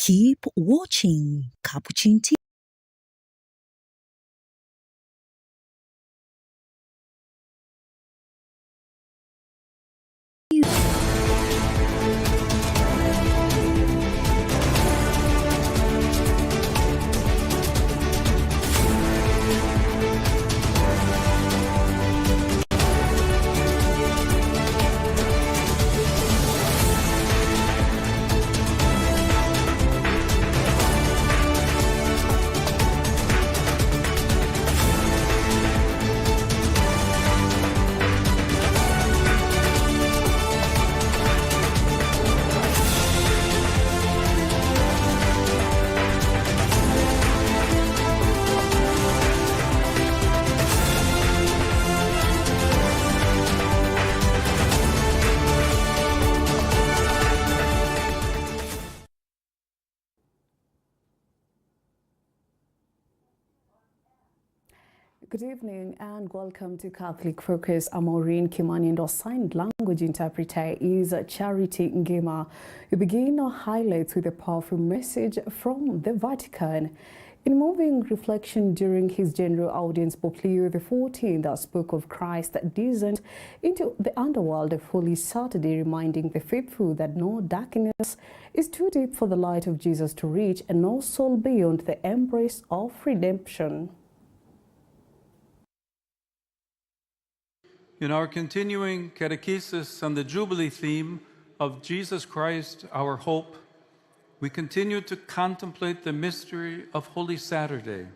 Keep watching Capuchin TV. Good evening and welcome to Catholic Focus. I'm Maureen Kimani and our signed language interpreter is Charity Ngema. We begin our highlights with a powerful message from the Vatican. In moving reflection during his general audience, Pope Leo XIV spoke of Christ's descent into the underworld of Holy Saturday, reminding the faithful that no darkness is too deep for the light of Jesus to reach and no soul beyond the embrace of redemption. In our continuing catechesis on the Jubilee theme of Jesus Christ, our hope, we continue to contemplate the mystery of Holy Saturday.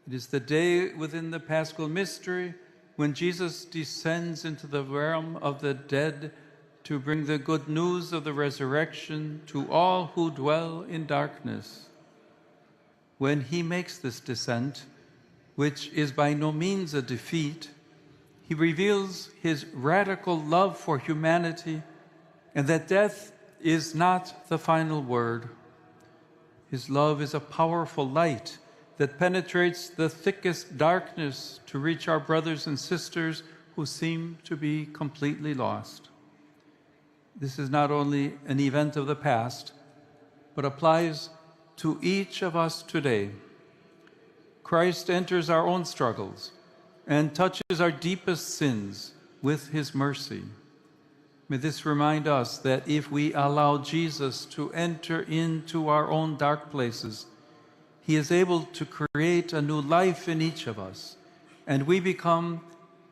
It is the day within the Paschal mystery when Jesus descends into the realm of the dead to bring the good news of the resurrection to all who dwell in darkness. When he makes this descent, which is by no means a defeat, he reveals his radical love for humanity and that death is not the final word. His love is a powerful light that penetrates the thickest darkness to reach our brothers and sisters who seem to be completely lost. This is not only an event of the past, but applies to each of us today. Christ enters our own struggles and touches our deepest sins with his mercy. May this remind us that if we allow Jesus to enter into our own dark places, he is able to create a new life in each of us, and we become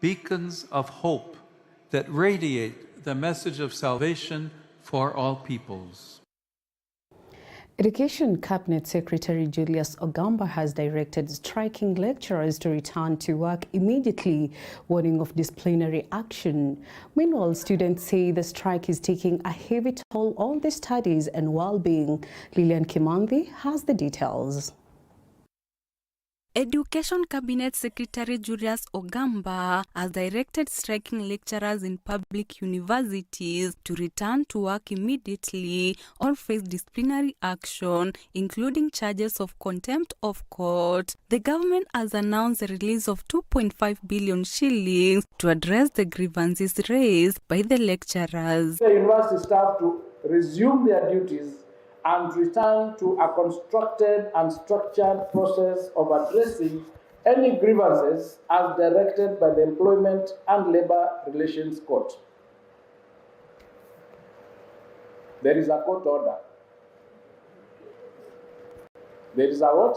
beacons of hope that radiate the message of salvation for all peoples. Education Cabinet Secretary Julius Ogamba has directed striking lecturers to return to work immediately, warning of disciplinary action. Meanwhile, students say the strike is taking a heavy toll on their studies and well-being. Lilian Kimandhi has the details. Education Cabinet Secretary Julius Ogamba has directed striking lecturers in public universities to return to work immediately or face disciplinary action, including charges of contempt of court. The government has announced the release of 2.5 billion shillings to address the grievances raised by the lecturers. The university staff to resume their duties and return to a constructed and structured process of addressing any grievances as directed by the Employment and Labor Relations Court. There is a court order. There is a what?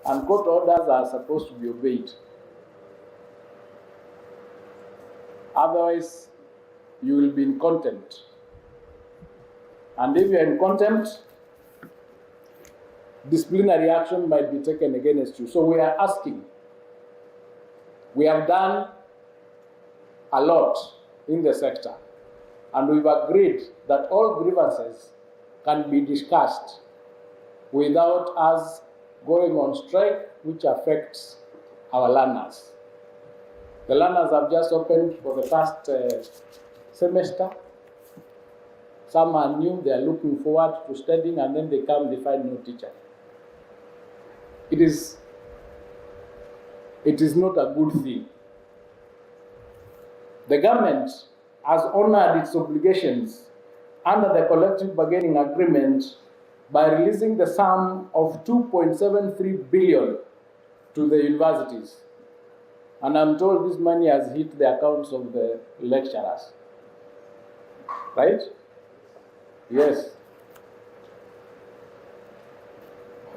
And court orders are supposed to be obeyed. Otherwise, you will be in contempt. And if you are in contempt, disciplinary action might be taken against you. So we are asking. We have done a lot in the sector, and we've agreed that all grievances can be discussed without us going on strike, which affects our learners. The learners have just opened for the first semester. Some are new, they are looking forward to studying, and then they come, they find no teacher. It is not a good thing. The government has honored its obligations under the collective bargaining agreement by releasing the sum of 2.73 billion to the universities. And I'm told this money has hit the accounts of the lecturers. Right? Yes.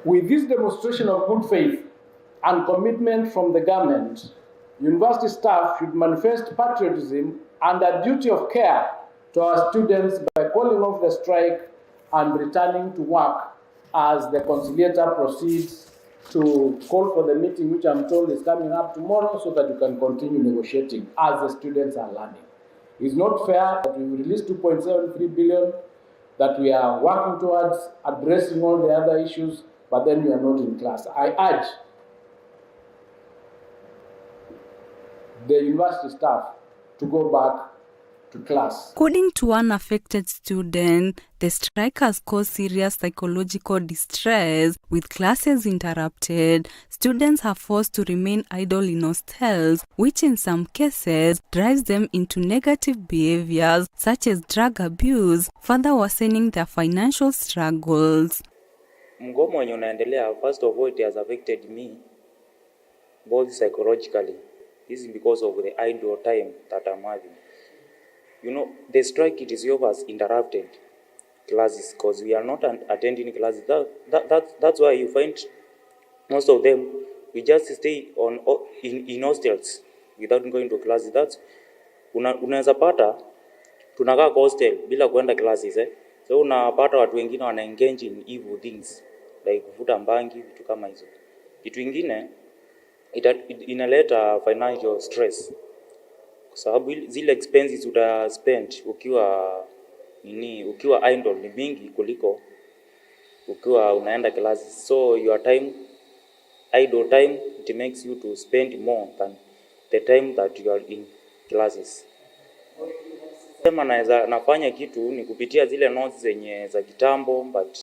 With this demonstration of good faith and commitment from the government, university staff should manifest patriotism and a duty of care to our students by calling off the strike and returning to work as the conciliator proceeds to call for the meeting, which I'm told is coming up tomorrow, so that you can continue negotiating as the students are learning. It's not fair that we release 2.73 billion, that we are working towards addressing all the other issues, but then we are not in class. I urge the university staff to go back to class. According to one affected student, the strike has caused serious psychological distress. With classes interrupted, students are forced to remain idle in hostels, which in some cases drives them into negative behaviors such as drug abuse, further worsening their financial struggles. Mgomo wenye unaendelea, first of all, it has affected me both psychologically. This is because of the idle time that I'm having. You know, the strike itself has interrupted classes because we are not attending classes. That's why you find most of them, we just stay in hostels without going to classes. That's unaweza pata tunakaa hostel bila kwenda classes So unapata watu wengine wana engage in evil things like kuvuta mbangi, vitu kama hizo. Kitu kingine inaleta financial stress. Kwa sababu zile expenses uta spend ukiwa idle ni mingi kuliko ukiwa unaenda classes. So your idle time, it makes you to spend more than the time that you are in classes. Sema nafanya kitu ni kupitia zile notes zenye za kitambo, but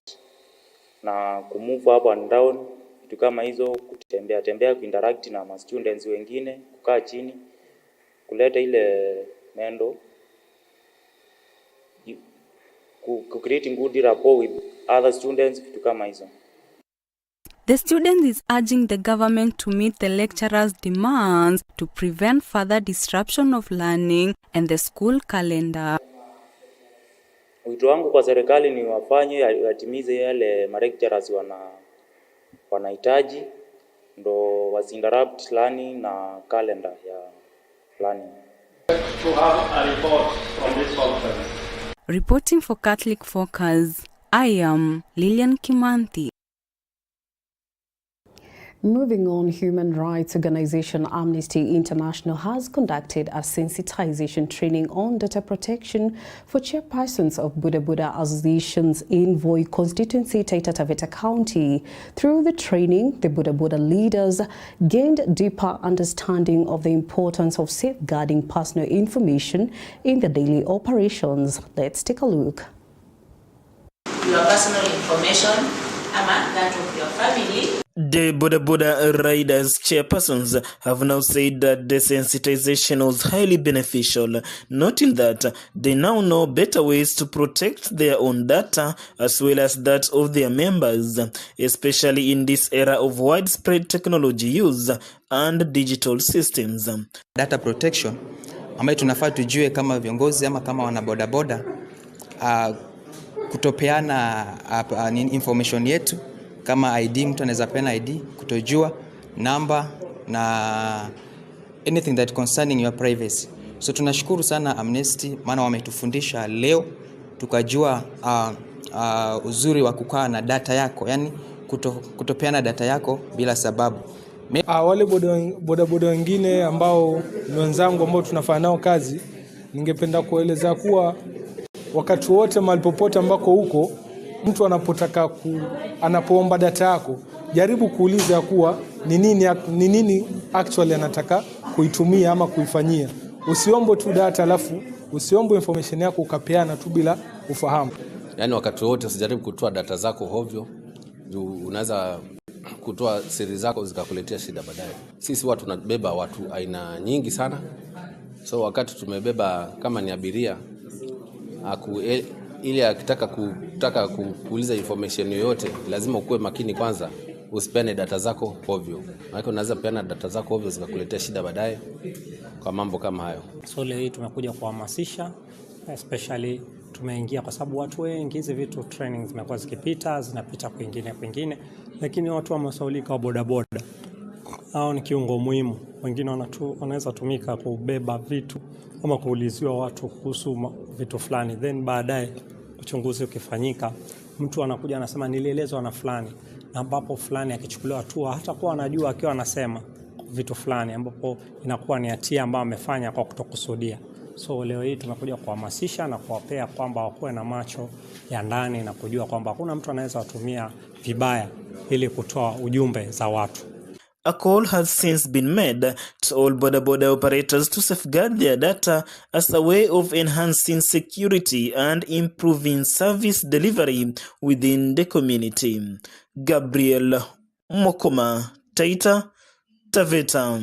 na kumove up and down, vitu kama hizo, kutembea kuinteract na ma students wengine, kukaa chini, kuleta ile mendo, creating good rapport with other students, vitu kama hizo. The student is urging the government to meet the lecturers' demands to prevent further disruption of learning and the school calendar. Wito wangu kwa serikali ni watimize yale lecturers wanahitaji, ndo wasinterrupt learning na calendar ya learning. To have a report from this conference. Reporting for Catholic Focus, I am Lilian Kimanthi. Moving on, human rights organization Amnesty International has conducted a sensitization training on data protection for chairpersons of Buda Buda Association's in Voi constituency, Taita Taveta County. Through the training, the Buda Buda leaders gained deeper understanding of the importance of safeguarding personal information in their daily operations. Let's take a look. Your personal information, and that of your family. The Buda Buda Riders chairpersons have now said that the sensitization was highly beneficial, noting that they now know better ways to protect their own data as well as that of their members, especially in this era of widespread technology use and digital systems. Data protection ambayo tunafaa tujue kama viongozi ama kama wanabodaboda, kutopeana information yetu. Kama ID, mtu anaweza peana ID, kutojua namba na anything that concerning your privacy. So tunashukuru sana Amnesty, maana wametufundisha leo tukajua uzuri wa kukaa na data yako, yani kutopeana data yako bila sababu. Wale bodaboda wengine ambao ni wenzangu ambao tunafanya nao kazi, ningependa kueleza kuwa wakati wote mahali popote ambako huko mtu anapoomba data yako, jaribu kuuliza kuwa ni nini actually anataka kuitumia ama kuifanyia. Usiombe tu data alafu usiombe information yako ukapeana tu bila ufahamu. Yani wakati wote usijaribu kutoa data zako hovyo. Unaweza kutoa siri zako zikakuletea shida baadaye. Sisi watu tunabeba watu aina nyingi sana. So wakati tumebeba kama ni abiria ili akitaka kuuliza information yoyote lazima ukuwe makini kwanza, usipeane data zako ovyo. Maana unaweza peana data zako ovyo zikakuletea shida baadaye kwa mambo kama hayo. So leo hii tumekuja kuhamasisha, especially tumeingia kwa sababu watu wengi hizi vitu training zimekuwa zinapita kwingine, lakini watu wamesaulika wa bodaboda. Hao ni kiungo muhimu. Wengine wanaweza tumika kubeba vitu ama kuuliziwa watu kuhusu vitu fulani, then baadaye uchunguzi ukifanyika mtu anakuja anasema nilielezwa na fulani, na ambapo fulani akichukuliwa hatua hata kwa anajua akiwa anasema vitu fulani ambapo inakuwa ni hatia ambayo amefanya kwa kutokusudia. So leo hii tumekuja kuhamasisha na kuwapea kwamba wakuwe na macho ya ndani na kujua kwamba hakuna mtu anaweza watumia vibaya ili kutoa ujumbe za watu. A call has since been made to all boda operators to safeguard their data as a way of enhancing security and improving service delivery within the community. Gabriel Mokoma, Taita Taveta.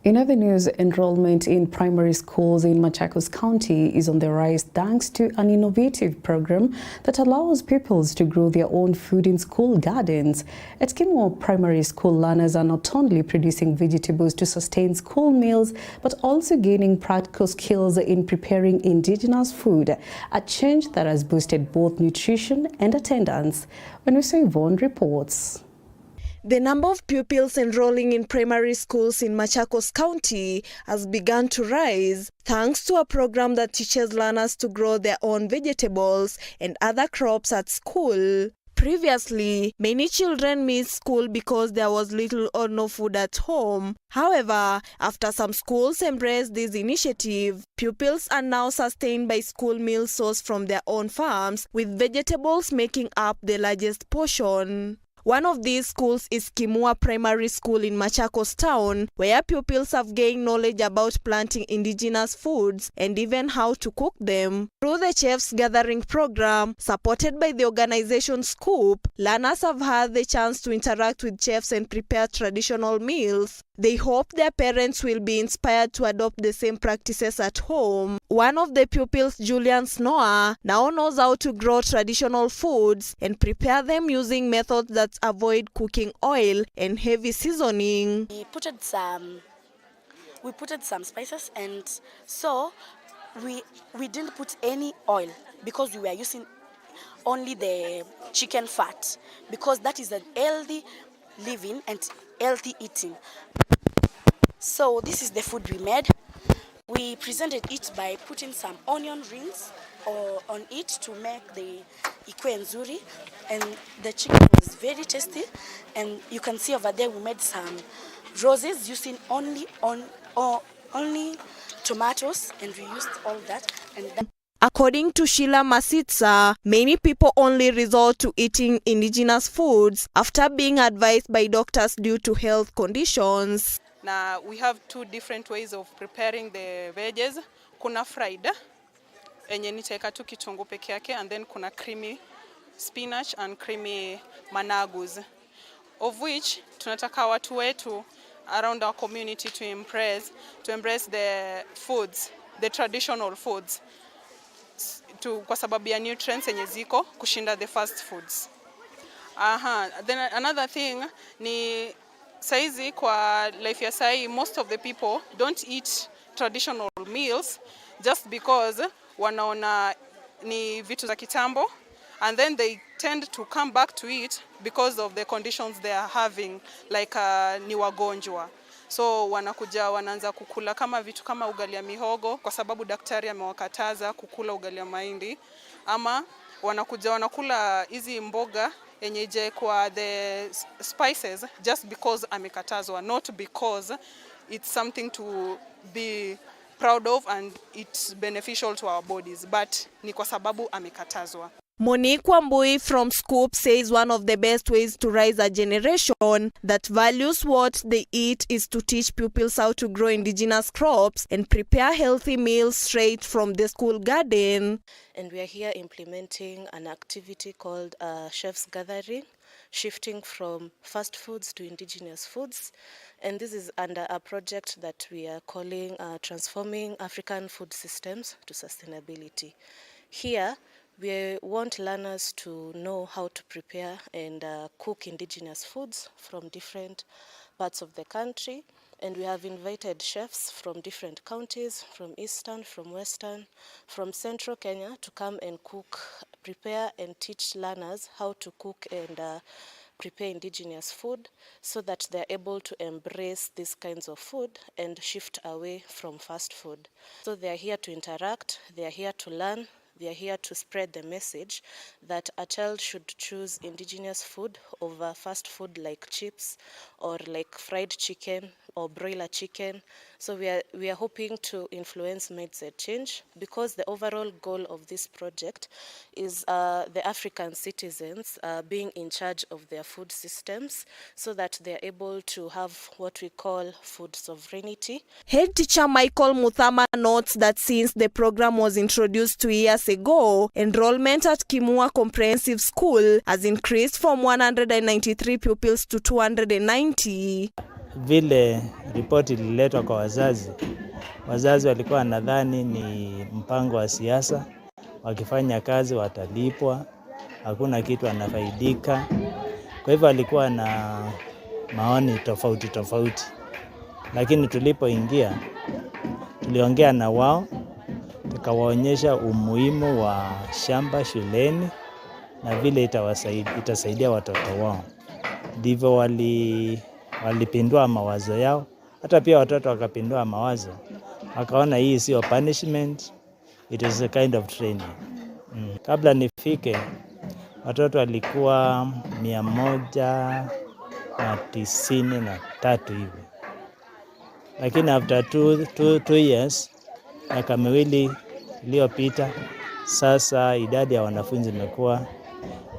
In other news, enrollment in primary schools in Machakos County is on the rise thanks to an innovative program that allows pupils to grow their own food in school gardens. At Kimo Primary School, learners are not only producing vegetables to sustain school meals, but also gaining practical skills in preparing indigenous food, a change that has boosted both nutrition and attendance. When we say Yvonne reports. The number of pupils enrolling in primary schools in Machakos County has begun to rise thanks to a program that teaches learners to grow their own vegetables and other crops at school. Previously, many children missed school because there was little or no food at home. However, after some schools embraced this initiative, pupils are now sustained by school meals sourced from their own farms, with vegetables making up the largest portion. One of these schools is Kimua Primary School in Machakos Town, where pupils have gained knowledge about planting indigenous foods and even how to cook them. Through the Chefs Gathering program, supported by the organization Scoop, learners have had the chance to interact with chefs and prepare traditional meals. They hope their parents will be inspired to adopt the same practices at home. One of the pupils, Julian Snow, now knows how to grow traditional foods and prepare them using methods that avoid cooking oil and heavy seasoning. We put some spices, and so we didn't put any oil because we were using only the chicken fat, because that is a healthy living and healthy eating. So this is the food we made. We presented it by putting some onion rings on it to make the ikwe nzuri, and the chicken was very tasty. And you can see over there we made some roses using only tomatoes, and we used all that. And according to Sheila Masitsa, many people only resort to eating indigenous foods after being advised by doctors due to health conditions. Now we have two different ways of preparing the veggies. Kuna fried, enye niteka tu kitungu peke yake, and then kuna creamy spinach and creamy managus, of which tunataka watu wetu around our community to embrace the foods, the traditional foods, kwa sababu ya nutrients enye ziko kushinda the fast foods. Then another thing ni saizi kwa life ya sai, most of the people don't eat traditional meals just because wanaona ni vitu za kitambo, and then they tend to come back to it because of the conditions they are having, like ni wagonjwa. So wanakuja wanaanza kukula kama vitu kama ugali ya mihogo kwa sababu daktari amewakataza kukula ugali ya mahindi, ama wanakuja wanakula hizi mboga yenye je kwa the spices just because amekatazwa, not because it's something to be proud of and it's beneficial to our bodies, but ni kwa sababu amekatazwa. Monique Wambui from Scoop says one of the best ways to raise a generation that values what they eat is to teach pupils how to grow indigenous crops and prepare healthy meals straight from the school garden. And we are here implementing an activity called Chefs Gathering. shifting from fast foods to indigenous foods. And this is under a project that we are calling Transforming African Food Systems to Sustainability. Here, we want learners to know how to prepare and cook indigenous foods from different parts of the country. And we have invited chefs from different counties, from Eastern, from Western, from Central Kenya to come and cook, prepare and teach learners how to cook and prepare indigenous food so that they're able to embrace these kinds of food and shift away from fast food. So they're here to interact, they're here to learn, they are here to spread the message that a child should choose indigenous food over fast food like chips or like fried chicken or broiler chicken. So we are hoping to influence mindset change, because the overall goal of this project is the African citizens being in charge of their food systems so that they are able to have what we call food sovereignty. Head teacher Michael Muthama notes that since the program was introduced 2 years ago, enrollment at Kimua Comprehensive School has increased from 193 pupils to 290. Vile ripoti ililetwa kwa wazazi walikuwa nadhani ni mpango wa siasa, wakifanya kazi watalipwa, hakuna kitu anafaidika. Kwa hivyo alikuwa na maoni tofauti. Lakini tulipoingia, tuliongea na wao, tukawaonyesha umuhimu wa shamba shuleni na vile itasaidia watoto wao. Ndivyo walipindua mawazo yao, hata pia watoto wakapindua mawazo. Wakaona hii sio punishment, it is a kind of training. Kabla nifike, watoto walikuwa 193 hivi. Lakini after two years, miaka miwili iliyopita, sasa idadi ya wanafunzi imekuwa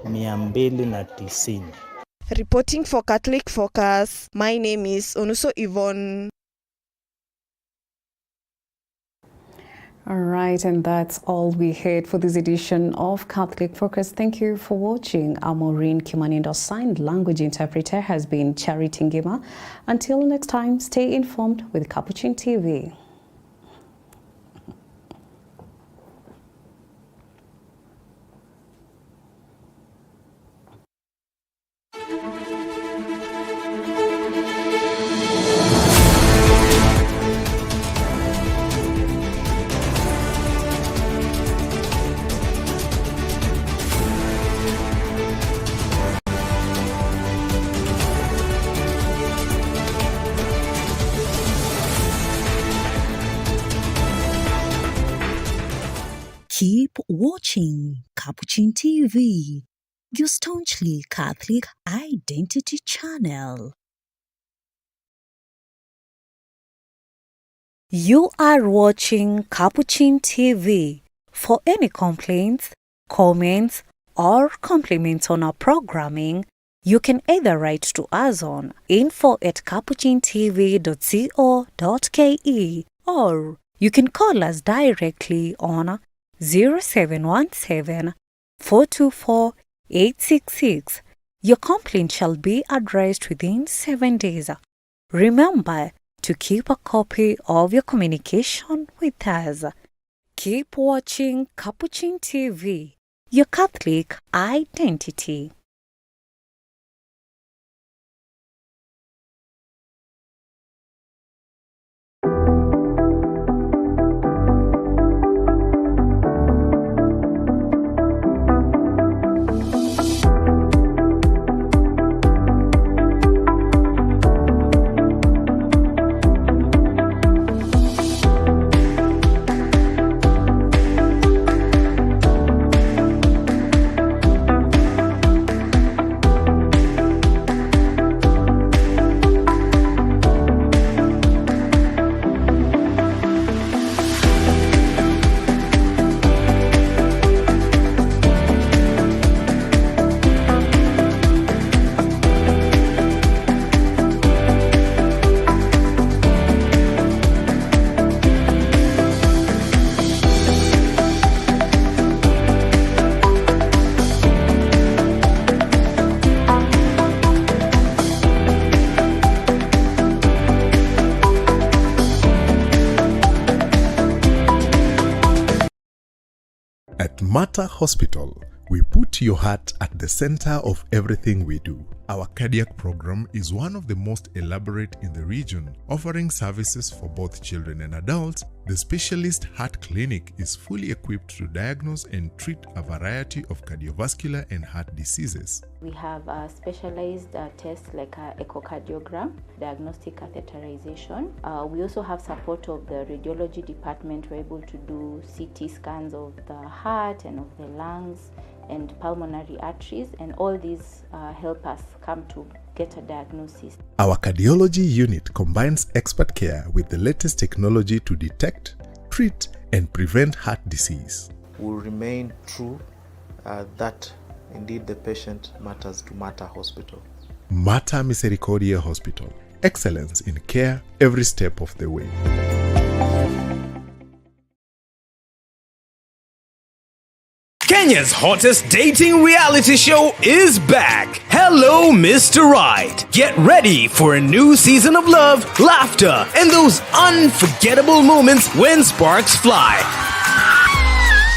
290. Reporting for Catholic Focus, my name is Onuso Yvonne. All right, and that's all we had for this edition of Catholic Focus. Thank you for watching. Maureen Kimani, signed language interpreter, has been Charity Ngima. Until next time, stay informed with Capuchin TV. Keep watching Capuchin TV, your staunchly Catholic identity channel. You are watching Capuchin TV. For any complaints, comments, or compliments on our programming, you can either write to us on info@capuchintv.co.ke or you can call us directly on 0717 424 866. Your complaint shall be addressed within 7 days. Remember to keep a copy of your communication with us. Keep watching Capuchin TV, your Catholic identity. Mater Hospital, we put your heart at the center of everything we do. Our cardiac program is one of the most elaborate in the region, offering services for both children and adults. The specialist heart clinic is fully equipped to diagnose and treat a variety of cardiovascular and heart diseases. We have specialized tests like echocardiogram, diagnostic catheterization. We also have support of the radiology department. We're able to do CT scans of the heart and of the lungs and pulmonary arteries, and all these help us come to get a diagnosis. Our cardiology unit combines expert care with the latest technology to detect, treat, and prevent heart disease. Will remain true that indeed the patient matters to Mater Hospital. Mater Misericordia Hospital. Excellence in care every step of the way. Kenya's hottest dating reality show is back. Hello, Mr. Right. Get ready for a new season of love, laughter, and those unforgettable moments when sparks fly.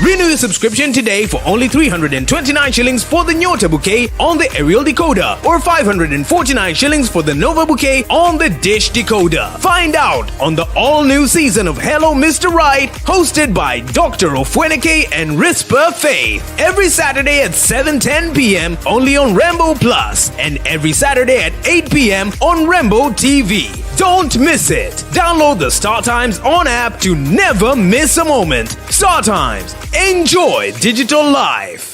Renew your subscription today for only 329 shillings for the Nyota bouquet on the aerial decoder or 549 shillings for the Nova bouquet on the dish decoder. Find out on the all-new season of Hello Mr. Right, hosted by Dr. Ofweneke and Rispa Faith. Every Saturday at 7:10 p.m. only on Rainbow Plus, and every Saturday at 8 p.m. on Rainbow TV. Don't miss it. Download the Star Times On app to never miss a moment. Star Times. Enjoy digital life.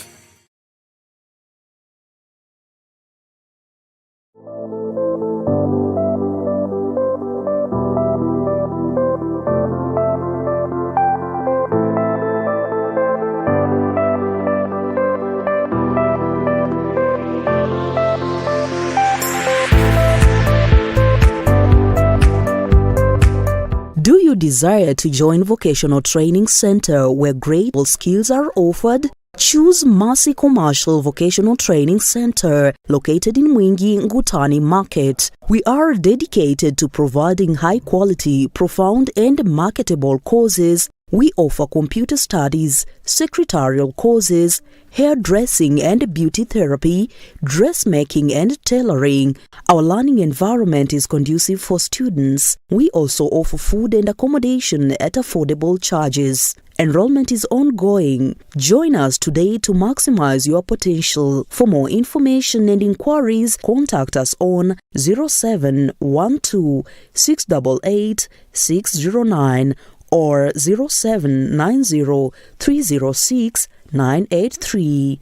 Do you desire to join Vocational Training Center where great skills are offered? Choose Mercy Commercial Vocational Training Center, located in Mwingi, Ngutani Market. We are dedicated to providing high-quality, profound, and marketable courses. We offer computer studies, secretarial courses, hairdressing and beauty therapy, dressmaking and tailoring. Our learning environment is conducive for students. We also offer food and accommodation at affordable charges. Enrollment is ongoing. Join us today to maximize your potential. For more information and inquiries, contact us on 0712 688 609 or 0790 306 983.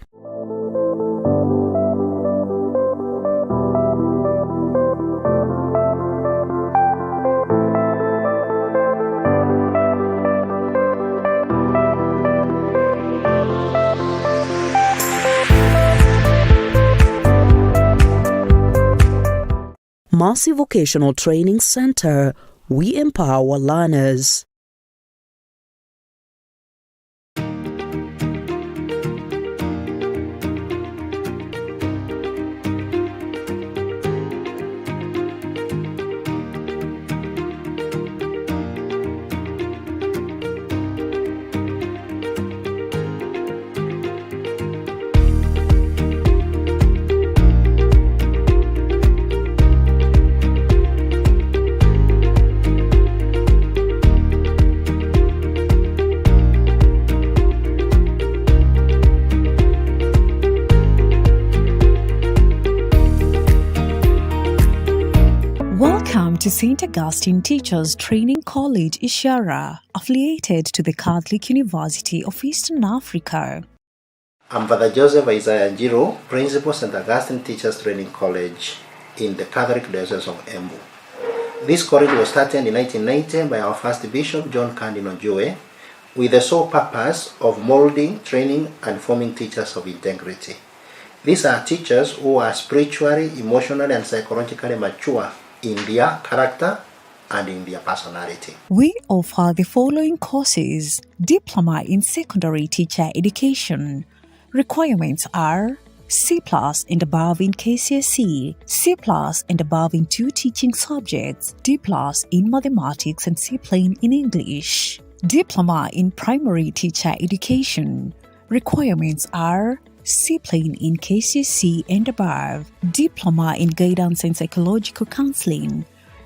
Mercy Vocational Training Center. We empower learners. Welcome to St. Augustine Teachers Training College, Ishara, affiliated to the Catholic University of Eastern Africa. I'm Father Joseph Isaiah Njiro, Principal St. Augustine Teachers Training College in the Catholic Diocese of Embu. This college was started in 1990 by our first Bishop, John Cardinal Joe, with the sole purpose of molding, training, and forming teachers of integrity. These are teachers who are spiritually, emotionally, and psychologically mature in their character and in their personality. We offer the following courses: Diploma in Secondary Teacher Education. Requirements are C+ and above in KCSE, C+ and above in 2 teaching subjects, D+ in mathematics and C plain in English. Diploma in Primary Teacher Education. Requirements are C-plane in KCC and above, Diploma in Guidance and Psychological Counseling,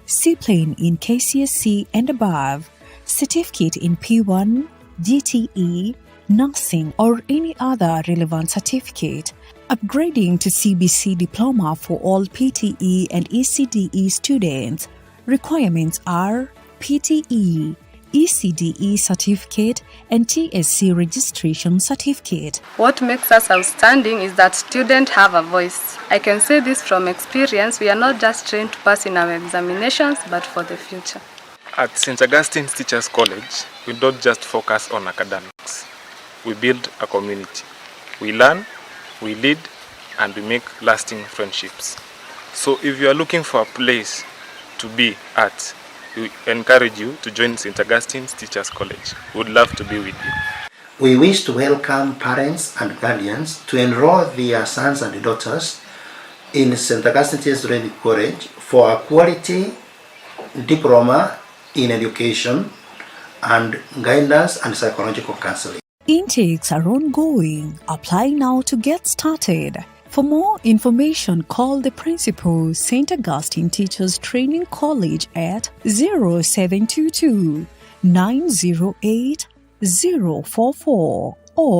C-plane in KCSC and above, Certificate in P1, DTE, Nursing or any other relevant certificate, upgrading to CBC Diploma for all PTE and ECDE students. Requirements are PTE, ECDE certificate and TSC registration certificate. What makes us outstanding is that students have a voice. I can say this from experience. We are not just trained to pass in our examinations, but for the future. At St. Augustine's Teachers College, we don't just focus on academics. We build a community. We learn, we lead, and we make lasting friendships. So if you are looking for a place to be at, we encourage you to join St. Augustine's Teachers College. We would love to be with you. We wish to welcome parents and guardians to enroll their sons and daughters in St. Augustine Teachers Training College for a quality diploma in education and guidance and psychological counseling. Intakes are ongoing. Apply now to get started. For more information, call the principal, St. Augustine Teachers Training College at 0722 908 044.